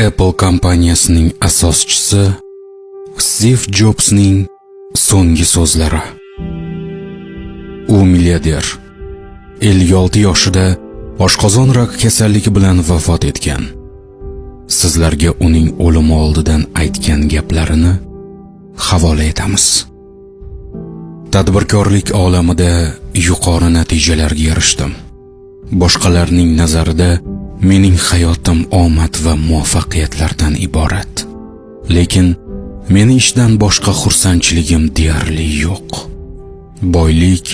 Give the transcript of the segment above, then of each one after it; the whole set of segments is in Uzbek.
Apple kompaniyasining asoschisi Steve Jobsning so'nggi so'zlari. U milliarder. 56 yoshida oshqozon raki kasalligi bilan vafot etgan. Sizlarga uning o'limi oldidan aytgan gaplarini havola etamiz. Tadbirkorlik olamida yuqori natijalarga erishdim. Boshqalarning nazarida mening hayotim omad va muvaffaqiyatlardan iborat. Lekin meni ishdan boshqa xursandchiligim deyarli yo'q. Boylik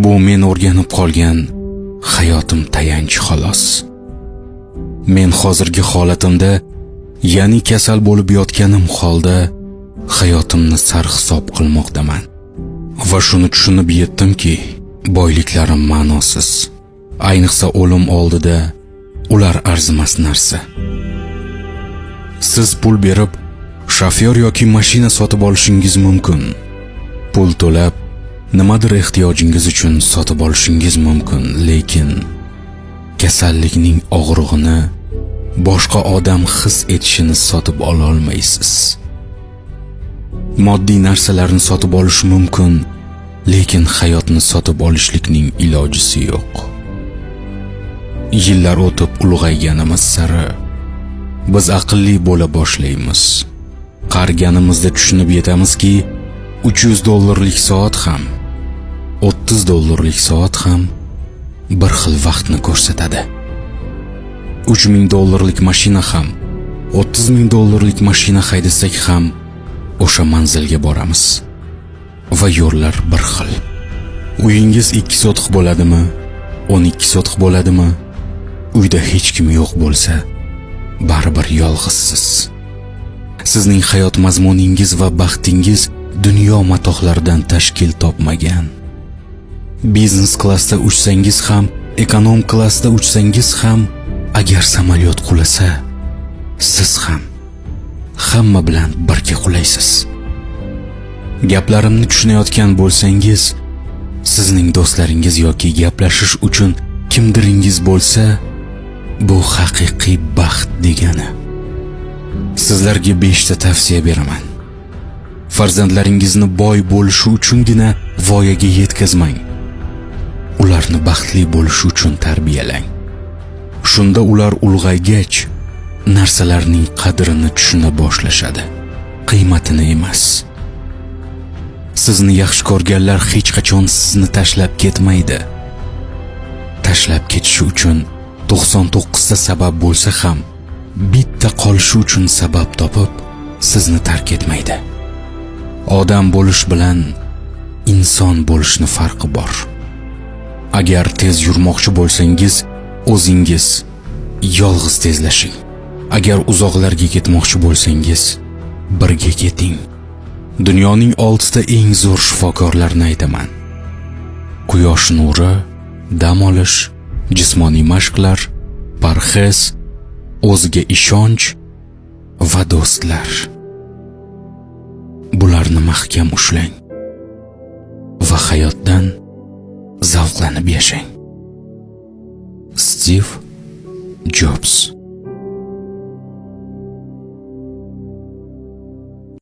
bu men o'rganib qolgan hayotim tayanch xolos. Men hozirgi holatimda, ya'ni kasal bo'lib yotganim holda hayotimni sarhisob qilmoqdaman. Va shuni tushunib yetdimki, boyliklarim ma'nosiz. Ayniqsa o'lim oldida ular arzimas narsa. Siz pul berib, shofyor yoki mashina sotib olishingiz mumkin. Pul to'lab, nimadir ehtiyojingiz uchun sotib olishingiz mumkin, lekin kasallikning og'rig'ini boshqa odam his etishini sotib ola olmaysiz. Moddiy narsalarni sotib olish mumkin, lekin hayotni sotib olishlikning ilojisi yo'q. Yillar o'tib ulg'ayganimiz sari biz aqlli bo'la boshlaymiz. Qariganimizda tushunib yetamizki, $300 soat ham, $30 soat ham bir xil vaqtni ko'rsatadi. $3000 mashina ham, $30,000 mashina haydasak ham o'sha manzilga boramiz. Va yo'llar bir xil. Uyingiz 2 sotix bo'ladimi, 12 sotix bo'ladimi? Uyda hech kim yo'q bo'lsa, baribir yolg'izsiz. Sizning hayot mazmuningiz va baxtingiz dunyo matohlaridan tashkil topmagan. Biznes klassda uchsangiz ham, ekonom klassda uchsangiz ham, agar samolyot qulasa, siz ham hamma bilan birga qulaysiz. Gaplarimni tushunayotgan bo'lsangiz, sizning do'stlaringiz yoki gaplashish uchun kimdiringiz bo'lsa, bu haqiqiy baxt degani. Sizlarga 5 ta tavsiya beraman. Farzandlaringizni boy bo'lishi uchungina voyaga yetkazmang. Ularni baxtli bo'lishi uchun tarbiyalang. Shunda ular ulg'aygach, narsalarning qadrini tushuna boshlashadi, qiymatini emas. Sizni yaxshi ko'rganlar hech qachon sizni tashlab ketmaydi. Tashlab ketishi uchun 99 ta sabab bo'lsa ham, bitta qolishi uchun sabab topib, sizni tark etmaydi. Odam bo'lish bilan inson bo'lishning farqi bor. Agar tez yurmoqchi bo'lsangiz, o'zingiz yolg'iz tezlashing. Agar uzoqlarga ketmoqchi bo'lsangiz, birga keting. Dunyoning 6 ta eng zo'r shifokorlarini aytaman. Quyosh nuri, dam olish, jismoniy mashqlar, parhez, o'ziga ishonch va do'stlar. Bularni mahkam ushlang va hayotdan zavqlanib yashang. Steve Jobs.